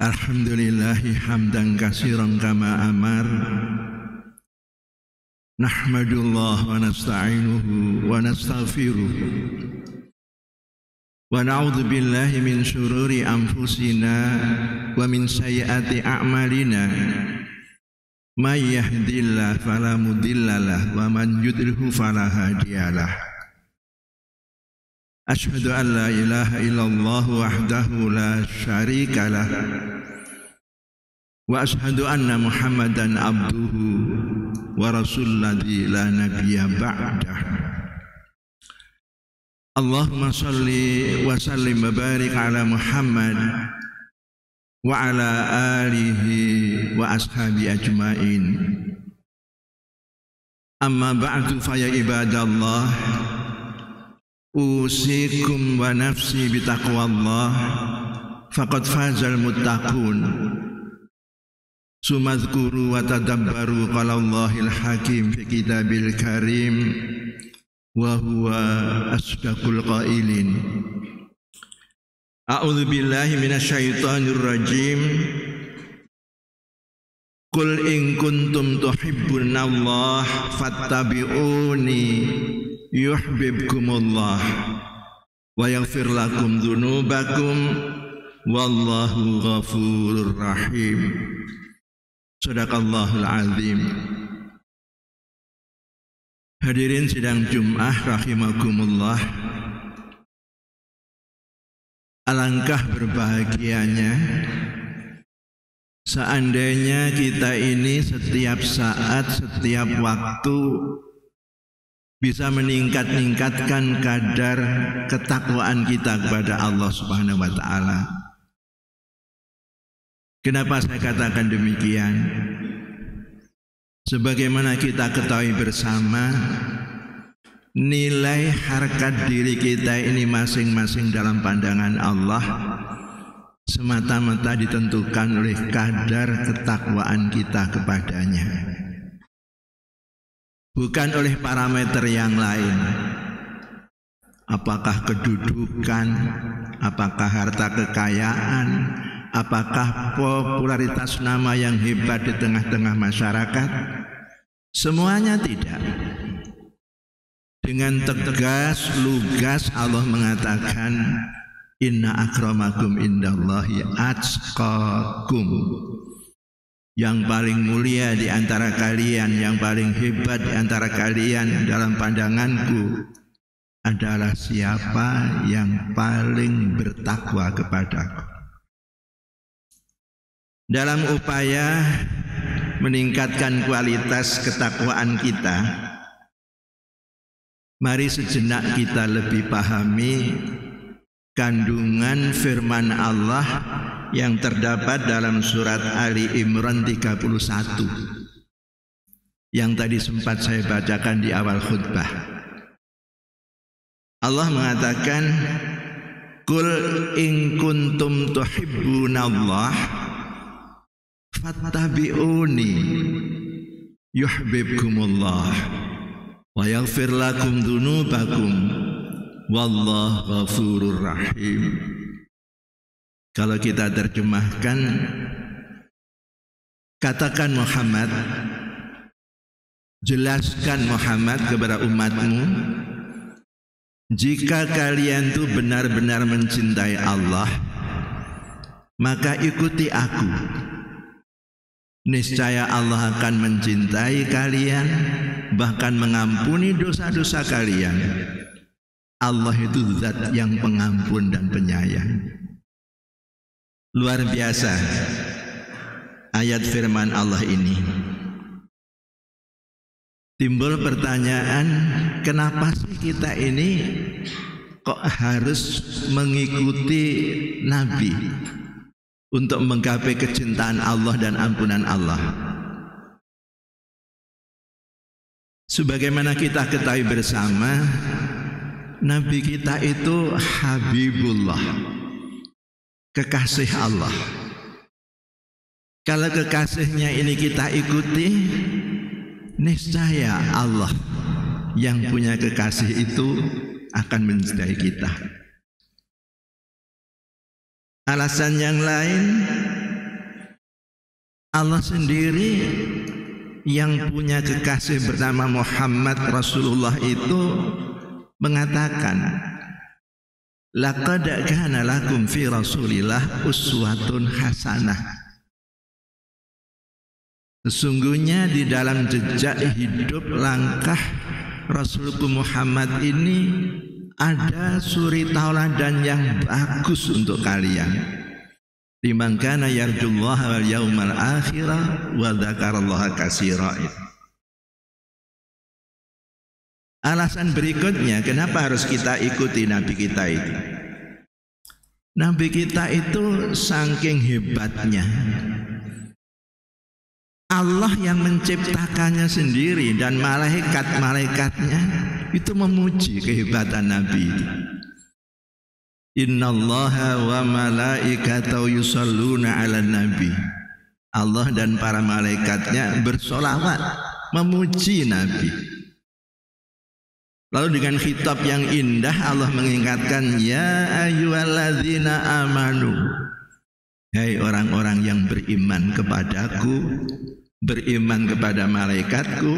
Alhamdulillahi hamdan katsiran kama amar. Nahmadullah wa nasta'inuhu wa nastaghfiruh. Wa na'udzu billahi min syururi anfusina wa min sayyiati a'malina. May yahdihillahu fala mudhillalah wa man yudhlilhu fala hadiyalah. Asyhadu an la ilaha illallah wahdahu la syarika lah wa asyhadu anna Muhammadan abduhu wa rasululladzi la nabiyya ba'dah. Allahumma shalli wa sallim wa barik ala Muhammad wa ala alihi wa ashabi ajmain. Amma ba'du fa ya ibadallah, usikum wa nafsi bitaqwallah faqad fazal muttaqun. Sumazkuru wa tadabbaru qalallahil hakim fi kitabil karim wa huwa asdaqul qailin. A'udzu billahi minasyaitonir rajim. Qul in kuntum tuhibbunallah fattabi'uni yuhibbukumullah wa yaghfir lakum dzunubakum wallahu ghafurur rahim. Shadaqallahul azim. Hadirin sidang Jumat rahimakumullah. Alangkah berbahagianya seandainya kita ini setiap saat, setiap waktu bisa meningkatkan kadar ketakwaan kita kepada Allah Subhanahu wa taala. Kenapa saya katakan demikian? Sebagaimana kita ketahui bersama, nilai harkat diri kita ini masing-masing dalam pandangan Allah semata-mata ditentukan oleh kadar ketakwaan kita kepadanya, bukan oleh parameter yang lain. Apakah kedudukan, apakah harta kekayaan, apakah popularitas nama yang hebat di tengah-tengah masyarakat? Semuanya tidak. Dengan tegas, lugas Allah mengatakan, inna akramakum indallahi atqakum. Yang paling mulia di antara kalian, yang paling hebat di antara kalian dalam pandanganku adalah siapa yang paling bertakwa kepadaku. Dalam upaya meningkatkan kualitas ketakwaan kita, mari sejenak kita lebih pahami kandungan firman Allah yang terdapat dalam surat Ali Imran 31 yang tadi sempat saya bacakan di awal khutbah. Allah mengatakan, Qul in kuntum tuhibbunallah fattabi'uni yuhibbukumullah wa yaghfir lakum dzunubakum wallahu ghafurur rahim. Kalau kita terjemahkan, katakan Muhammad, jelaskan Muhammad kepada umatmu, jika kalian itu benar-benar mencintai Allah, maka ikuti aku. Niscaya Allah akan mencintai kalian, bahkan mengampuni dosa-dosa kalian. Allah itu zat yang pengampun dan penyayang. Luar biasa ayat firman Allah ini. Timbul pertanyaan, kenapa sih kita ini kok harus mengikuti Nabi untuk menggapai kecintaan Allah dan ampunan Allah? Sebagaimana kita ketahui bersama, Nabi kita itu Habibullah, kekasih Allah. Kalau kekasihnya ini kita ikuti, niscaya Allah yang punya kekasih itu akan mencintai kita. Alasan yang lain, Allah sendiri yang punya kekasih bernama Muhammad Rasulullah itu mengatakan, laqad kana lakum fi Rasulillah uswatun hasanah. Sesungguhnya di dalam jejak hidup langkah Rasulku Muhammad ini ada suri tauladan yang bagus untuk kalian. Liman kana yarjullaha wal yaumal akhirah wa dzakarallaha katsira. Alasan berikutnya kenapa harus kita ikuti Nabi kita itu. Nabi kita itu saking hebatnya. Allah yang menciptakannya sendiri dan malaikat-malaikatnya itu memuji kehebatan Nabi itu. Innallaha wa malaikatahu yusholluna 'alan nabi. Allah dan para malaikatnya bersolawat memuji Nabi. Lalu dengan khitab yang indah Allah mengingatkan, ya ayyuhalladzina amanu. Hai orang-orang yang beriman kepadaku, beriman kepada malaikatku.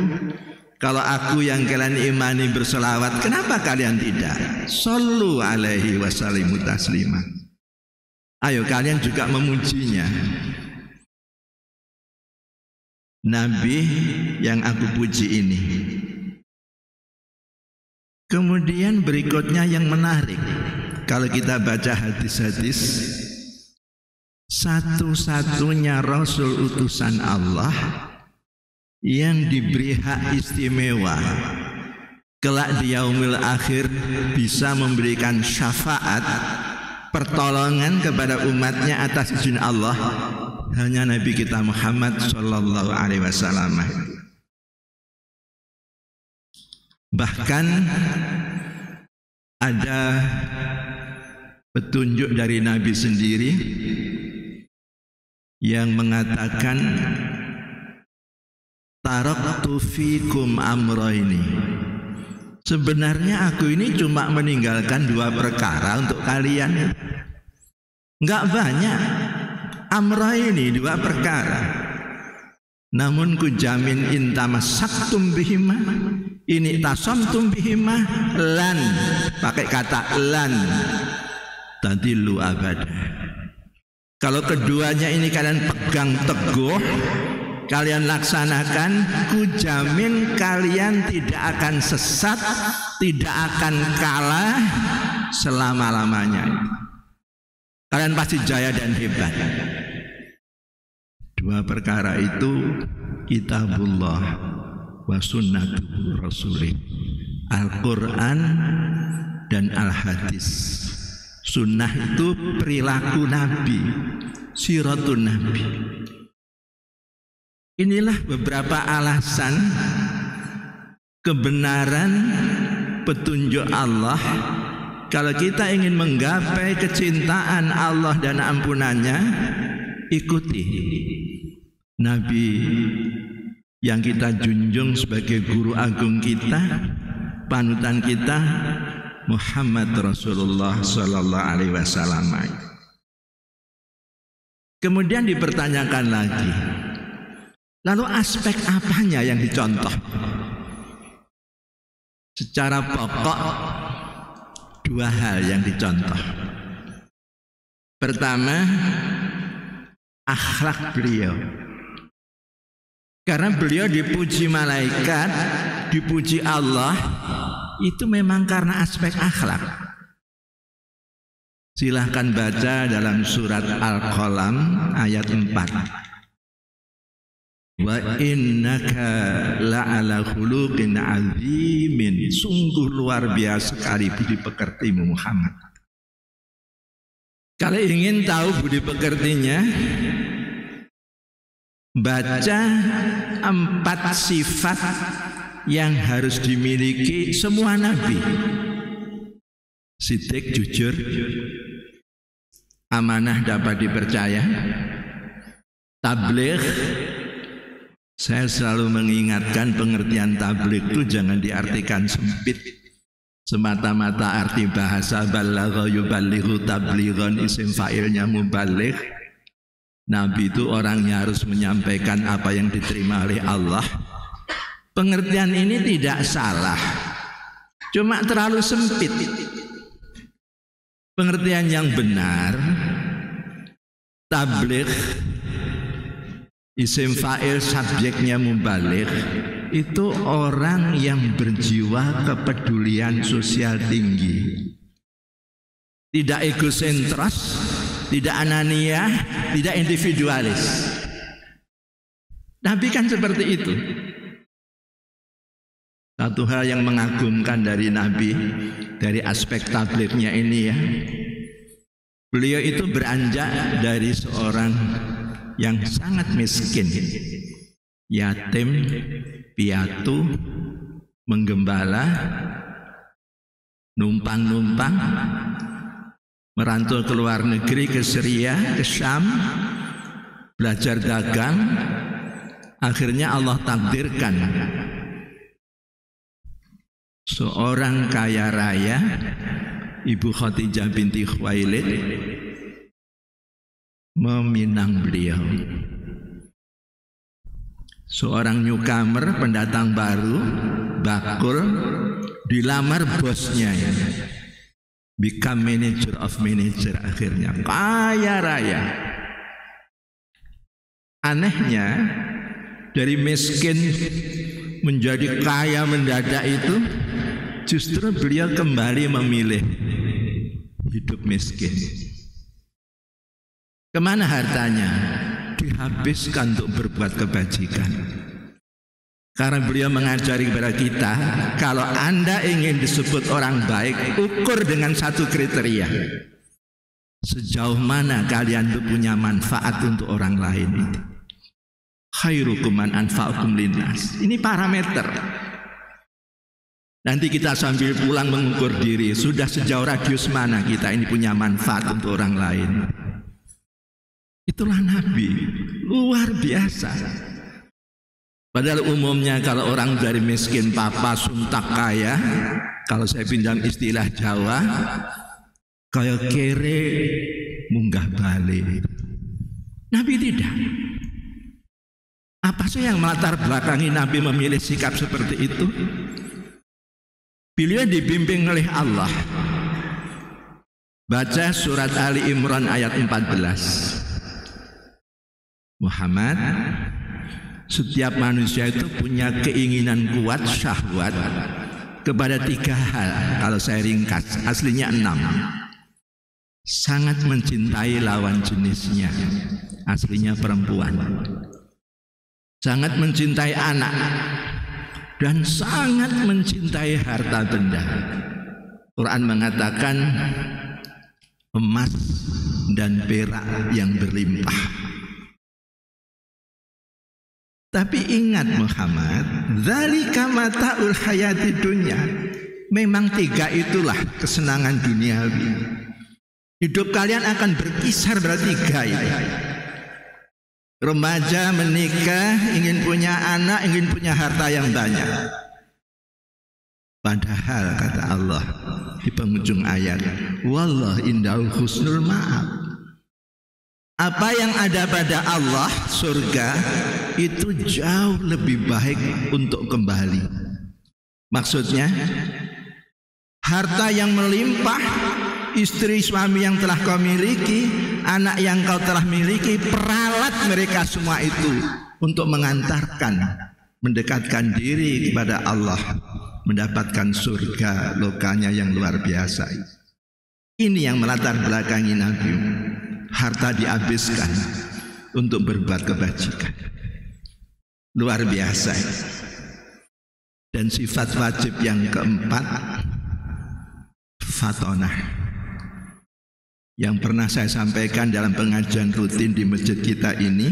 Kalau aku yang kalian imani bersolawat, kenapa kalian tidak? Shollu alaihi wasallimu taslima. Ayo kalian juga memujinya. Nabi yang aku puji ini. Kemudian berikutnya yang menarik. Kalau kita baca hadis-hadis, satu-satunya Rasul utusan Allah yang diberi hak istimewa kelak di yaumil akhir bisa memberikan syafaat pertolongan kepada umatnya atas izin Allah, hanya Nabi kita Muhammad sallallahu alaihi wasallam. Bahkan ada petunjuk dari Nabi sendiri yang mengatakan, taraktu fikum amroini. Sebenarnya aku ini cuma meninggalkan 2 perkara untuk kalian. Enggak banyak. Amroini 2 perkara. Namun ku jamin intamasaktum bihima, ini tasamtum bihima, lan, pakai kata lan, tadillu abada. Kalau keduanya ini kalian pegang teguh, kalian laksanakan, ku jamin kalian tidak akan sesat, tidak akan kalah selama-lamanya. Kalian pasti jaya dan hebat. 2 perkara itu kitabullah wa sunnatu rasulih, Al-Quran dan Al-Hadis. Sunnah itu perilaku Nabi, siratun Nabi. Inilah beberapa alasan kebenaran petunjuk Allah. Kalau kita ingin menggapai kecintaan Allah dan ampunannya, ikuti Nabi yang kita junjung sebagai guru agung kita, panutan kita, Muhammad Rasulullah sallallahu alaihi wasallam. Kemudian dipertanyakan lagi, lalu aspek apanya yang dicontoh? Secara pokok 2 hal yang dicontoh. Pertama, akhlak beliau. Karena beliau dipuji malaikat, dipuji Allah, itu memang karena aspek akhlak. Silahkan baca dalam surat Al-Qalam ayat 4. Wa innaka la'ala khuluqin azimin. Sungguh luar biasa sekali budi pekertimu Muhammad. Kalau ingin tahu budi pekertinya, baca 4 sifat yang harus dimiliki semua nabi. Siddiq, jujur, amanah, dapat dipercaya, tabligh. Saya selalu mengingatkan pengertian tabligh itu jangan diartikan sempit, semata-mata arti bahasa balagha yuballighu tablighon, isim fa'ilnya muballigh. Nabi itu orangnya harus menyampaikan apa yang diterima oleh Allah. Pengertian ini tidak salah, cuma terlalu sempit. Pengertian yang benar, tabligh, isim fa'il subjeknya mubaligh, itu orang yang berjiwa kepedulian sosial tinggi. Tidak egosentros, tidak anania, tidak individualis. Nabi kan seperti itu. Satu hal yang mengagumkan dari Nabi, dari aspek tablighnya ini ya, beliau itu beranjak dari seorang yang sangat miskin, yatim, piatu, menggembala, numpang-numpang, merantau ke luar negeri, ke Syria, ke Syam, belajar dagang. Akhirnya Allah takdirkan seorang kaya raya, Ibu Khadijah binti Khuwailid, meminang beliau. Seorang newcomer, pendatang baru, bakul, dilamar bosnya ya. Become manager of manager, akhirnya kaya raya. Anehnya dari miskin menjadi kaya mendadak itu justru beliau kembali memilih hidup miskin. Kemana hartanya? Dihabiskan untuk berbuat kebajikan. Karena beliau mengajari kepada kita, kalau Anda ingin disebut orang baik, ukur dengan satu kriteria. Sejauh mana kalian itu punya manfaat untuk orang lain. Khairukum man anfa'ukum linnas. Ini parameter. Nanti kita sambil pulang mengukur diri, sudah sejauh radius mana kita ini punya manfaat untuk orang lain. Itulah Nabi, luar biasa. Padahal umumnya kalau orang dari miskin papa suntak kaya, kalau saya pinjam istilah Jawa, kayak kere munggah balik. Nabi tidak. Apa sih yang melatar belakangi Nabi memilih sikap seperti itu? Beliau dibimbing oleh Allah. Baca surat Ali Imran ayat 14. Muhammad, setiap manusia itu punya keinginan kuat, syahwat kepada 3 hal. Kalau saya ringkas, aslinya 6. Sangat mencintai lawan jenisnya, aslinya perempuan. Sangat mencintai anak dan sangat mencintai harta benda. Quran mengatakan emas dan perak yang berlimpah. Tapi ingat Muhammad, dzalika mata'ul hayati dunya. Memang 3 itulah kesenangan duniawi. Hidup kalian akan berkisar pada 3 ini. Remaja menikah, ingin punya anak, ingin punya harta yang banyak. Padahal kata Allah di penghujung ayat, wallah indahu husnul ma'ab. Apa yang ada pada Allah, surga, itu jauh lebih baik untuk kembali. Maksudnya, harta yang melimpah, istri suami yang telah kau miliki, anak yang kau telah miliki, peralat mereka semua itu untuk mengantarkan, mendekatkan diri kepada Allah, mendapatkan surga lokanya yang luar biasa. Ini yang melatar belakangi Nabi. Harta dihabiskan untuk berbuat kebajikan. Luar biasa. Dan sifat wajib yang keempat, fatonah. Yang pernah saya sampaikan dalam pengajian rutin di masjid kita ini,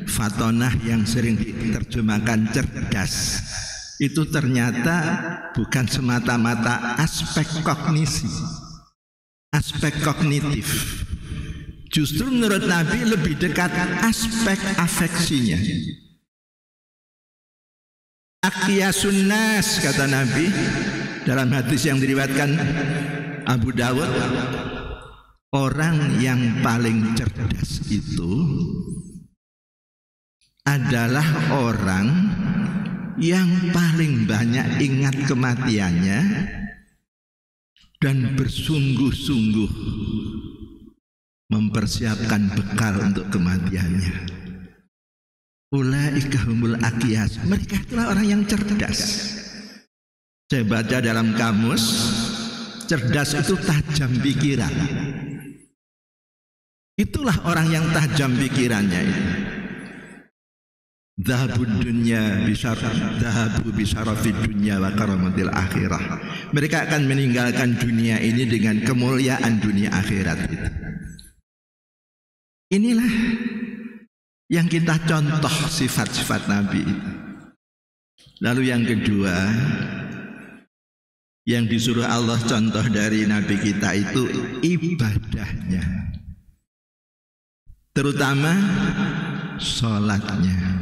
fatonah yang sering diterjemahkan cerdas, itu ternyata bukan semata-mata aspek kognisi, aspek kognitif. Justru menurut Nabi lebih dekat aspek afeksinya. Aqyasun nas, kata Nabi dalam hadis yang diriwayatkan Abu Dawud, orang yang paling cerdas itu adalah orang yang paling banyak ingat kematiannya dan bersungguh-sungguh mempersiapkan bekal untuk kematiannya. Ulaika humul aqyas. Mereka itulah orang yang cerdas. Saya baca dalam kamus, cerdas itu tajam pikiran. Itulah orang yang tajam pikirannya itu. Dhahabud dunya dhahabu bisyarafid dunya wa karamatil akhirah. Mereka akan meninggalkan dunia ini dengan kemuliaan dunia akhirat itu. Inilah yang kita contoh sifat-sifat Nabi itu. Lalu yang kedua, yang disuruh Allah contoh dari Nabi kita itu ibadahnya, terutama sholatnya.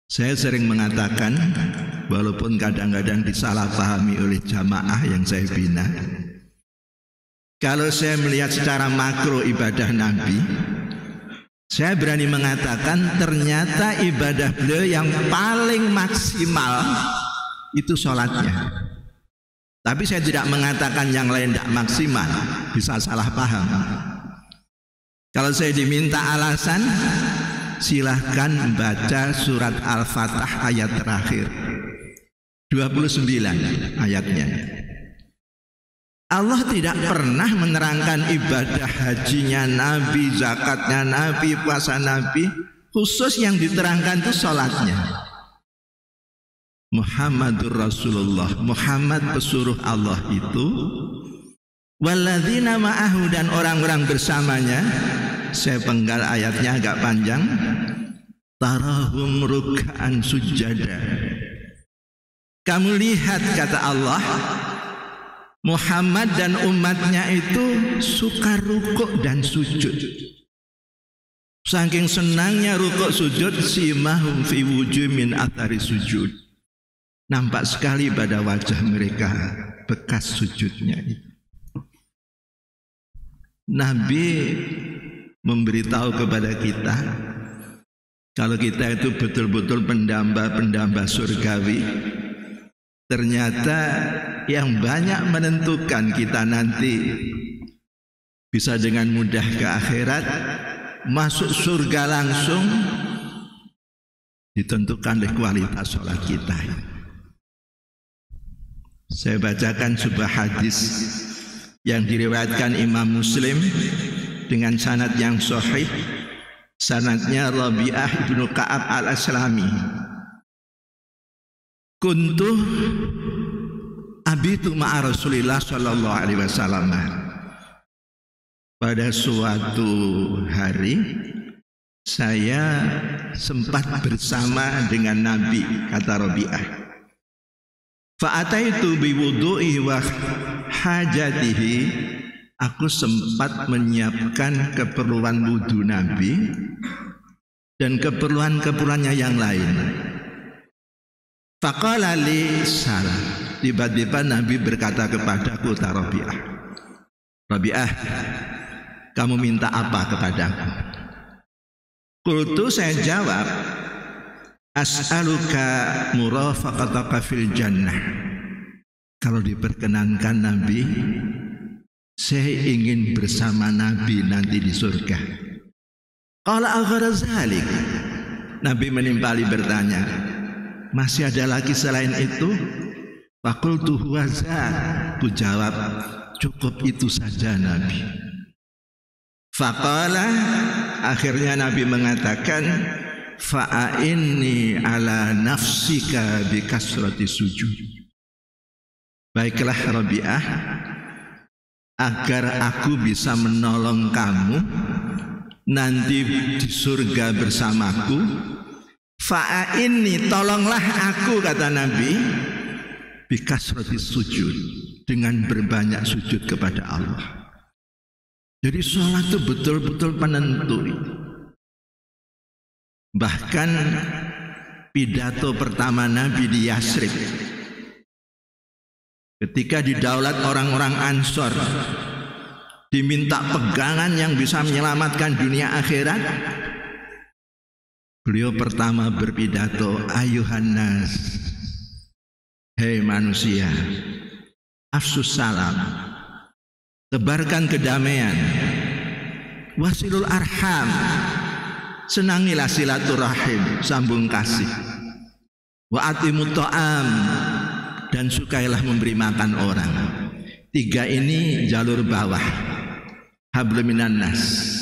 Saya sering mengatakan, walaupun kadang-kadang disalahpahami oleh jamaah yang saya bina, kalau saya melihat secara makro ibadah Nabi, saya berani mengatakan ternyata ibadah beliau yang paling maksimal itu sholatnya. Tapi saya tidak mengatakan yang lain tidak maksimal, bisa salah paham. Kalau saya diminta alasan, silahkan baca surat Al-Fatah ayat terakhir 29 ayatnya. Allah tidak pernah menerangkan ibadah hajinya Nabi, zakatnya Nabi, puasa Nabi, khusus yang diterangkan itu sholatnya. Muhammadur Rasulullah, Muhammad pesuruh Allah itu, walladzina ma'ahu, dan orang-orang bersamanya. Saya penggal ayatnya agak panjang. Tarahum ruk'an sujada. Kamu lihat, kata Allah, Muhammad dan umatnya itu suka rukuk dan sujud. Saking senangnya rukuk sujud, simahum fi wujuh min athari sujud. Nampak sekali pada wajah mereka bekas sujudnya itu. Nabi memberitahu kepada kita, kalau kita itu betul-betul pendamba-pendamba surgawi, ternyata yang banyak menentukan kita nanti bisa dengan mudah ke akhirat, masuk surga langsung, ditentukan oleh kualitas sholat kita. Saya bacakan sebuah hadis yang diriwayatkan Imam Muslim dengan sanad yang sahih. Sanadnya Rabi'ah ibnu Ka'ab al-Aslami. Kuntu abitu ma'a Rasulillah sallallahu alaihi wasallam. Pada suatu hari saya sempat bersama dengan Nabi, kata Rabi'ah. Fa'ataitu biwudu'i wa hajatihi. Aku sempat menyiapkan keperluan wudhu Nabi dan keperluan-keperluannya yang lain. Faqala li sal. Tiba-tiba Nabi berkata kepadaku, ta Rabi'ah, Rabi'ah, kamu minta apa kepadaku? Qultu, saya jawab, as'aluka murafaqataka fil jannah. Kalau diperkenankan Nabi, saya ingin bersama Nabi nanti di surga. Qala aghara zalik. Nabi menimpali bertanya, masih ada lagi selain itu? Faqultu huwa za. Ku jawab, cukup itu saja Nabi. Faqala, akhirnya Nabi mengatakan, fa'inni ala nafsika bi kasrati sujud. Baiklah Rabi'ah, agar aku bisa menolong kamu nanti di surga bersamaku. Fa'inni, tolonglah aku, kata Nabi, bi kasrati sujud, dengan berbanyak sujud kepada Allah. Jadi sholat itu betul-betul penentu. Bahkan pidato pertama Nabi di Yasrib, ketika didaulat orang-orang Ansor, diminta pegangan yang bisa menyelamatkan dunia akhirat, beliau pertama berpidato, ayuhan nas, hei manusia, afsus salam, tebarkan kedamaian, wasilul arham, senangilah silaturahim, sambung kasih, wa atimut ta'am, dan sukailah memberi makan orang. 3 ini jalur bawah, hablum minan nas.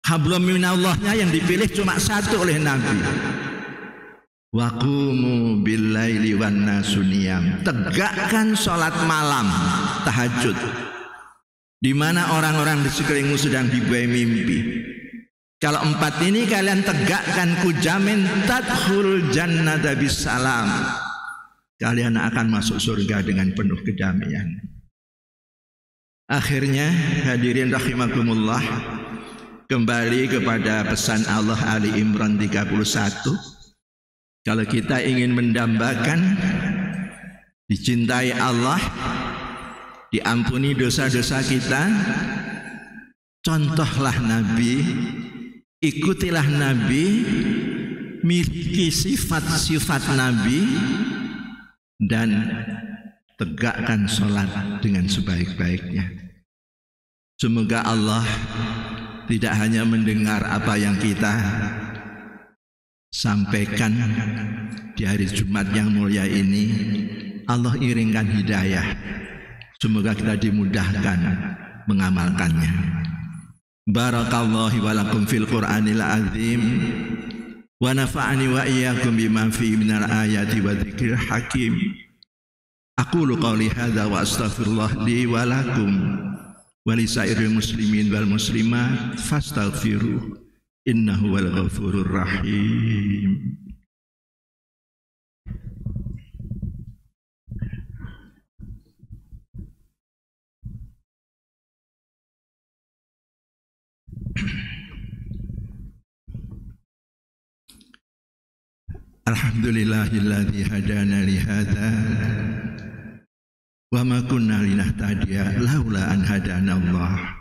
Hablum minallahnya yang dipilih cuma 1 oleh Nabi. Waqumu billaili wan nasu niyam, tegakkan salat malam, tahajud, di mana orang-orang di sekelilingmu sedang dibuai mimpi. Kalau 4 ini kalian tegakkan, kujamin tadkhul jannata bisalam, kalian akan masuk surga dengan penuh kedamaian. Akhirnya hadirin rahimakumullah, kembali kepada pesan Allah Ali Imran 31. Kalau kita ingin mendambakan dicintai Allah, diampuni dosa-dosa kita, contohlah Nabi, ikutilah Nabi, miliki sifat-sifat Nabi, dan tegakkan sholat dengan sebaik-baiknya. Semoga Allah tidak hanya mendengar apa yang kita sampaikan di hari Jumat yang mulia ini, Allah iringkan hidayah. Semoga kita dimudahkan mengamalkannya. Barakallahu wa lakum fil Qur'anil azim, wa nafa'ani wa iyyakum bima fihi minal ayati wa dzikril hakim. Aqulu qawli hadza wa astaghfirullah li wa lakum wa li sairil muslimin wal muslimat fastaghfiruh innahu wal ghafurur rahim. Alhamdulillahilladzi hadana li hadza wa ma kunna linahtadiya laula an hadana Allah.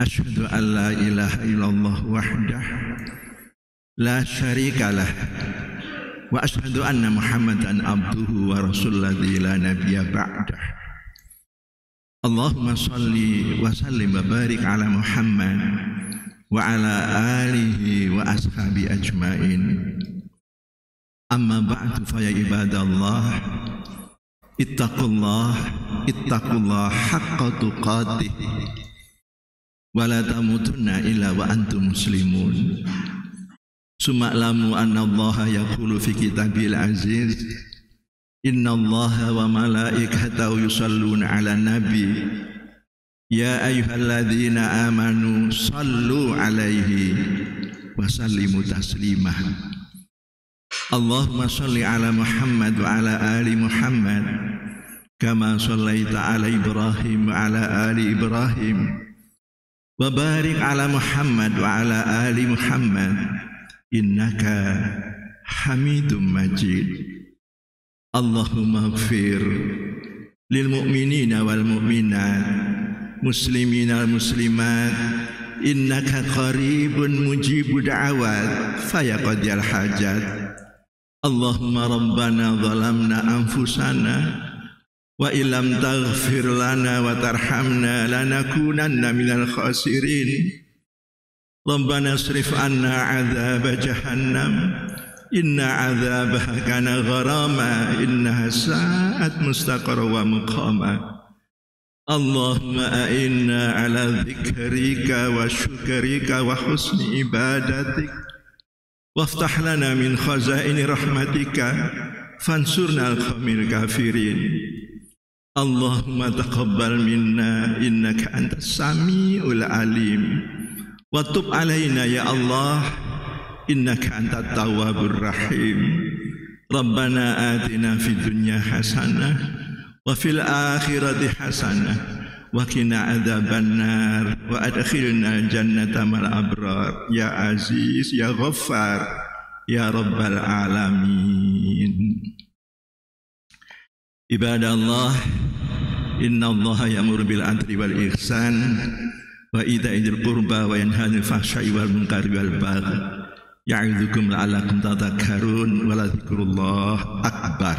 Asyhadu an la ilaha illallah wahdah la syarikalah wa asyhadu anna Muhammadan abduhu wa rasuluhu la nabiyya ba'dah. Allahumma shalli wa sallim wa barik ala Muhammad wa ala alihi wa ashabi ajmain. Amma ba'du fa ya ibadallah, ittaqullah haqqa tuqatih wa la tamutunna illa wa antum muslimun. Suma'lamu anna Allah yaqulu fi kitabil aziz, inna Allah wa malaikatahu yusalluna ala nabi ya ayyuhalladzina amanu sallu alaihi wa sallimu taslimah. Allahumma salli ala Muhammad wa ala ali Muhammad kama sallaita ala Ibrahim wa ala ali Ibrahim wa barik ala Muhammad wa ala ali Muhammad innaka Hamidum Majid. Allahumma ighfir lil mu'minina wal mu'minat, muslimina wal muslimat, innaka qaribun mujibu da'awat fayaqadiyal hajat. Allahumma rabbana zalamna anfusana wa illam taghfir lana wa tarhamna lanakunanna minal khasirin. Rabbana asrif anna azab jahannam inna azabaha kana gharama innaha sa'at mustaqarra wa muqama. Allahumma a'inna ala dzikrika wa syukrika wa husni ibadatik waftah lana min khazaini rahmatika fansurna al-qawmil kafirin. Allahumma taqabbal minna innaka antas samiul alim wa tub alaina ya Allah innaka antat tawwabur rahim. Rabbana atina fid dunya hasanah wa fil akhirati hasanah wa qina adzabannar wa adkhilna jannata mal abrar ya aziz ya ghaffar ya rabbal alamin. Ibadallah, Innallaha ya'muru bil adli wal ihsan wa ita'i dzil qurba wa yanha 'anil fahsya'i wal munkari wal baghi ya'idzukum la'allakum tadhakkarun wa la dzikrullahi akbar.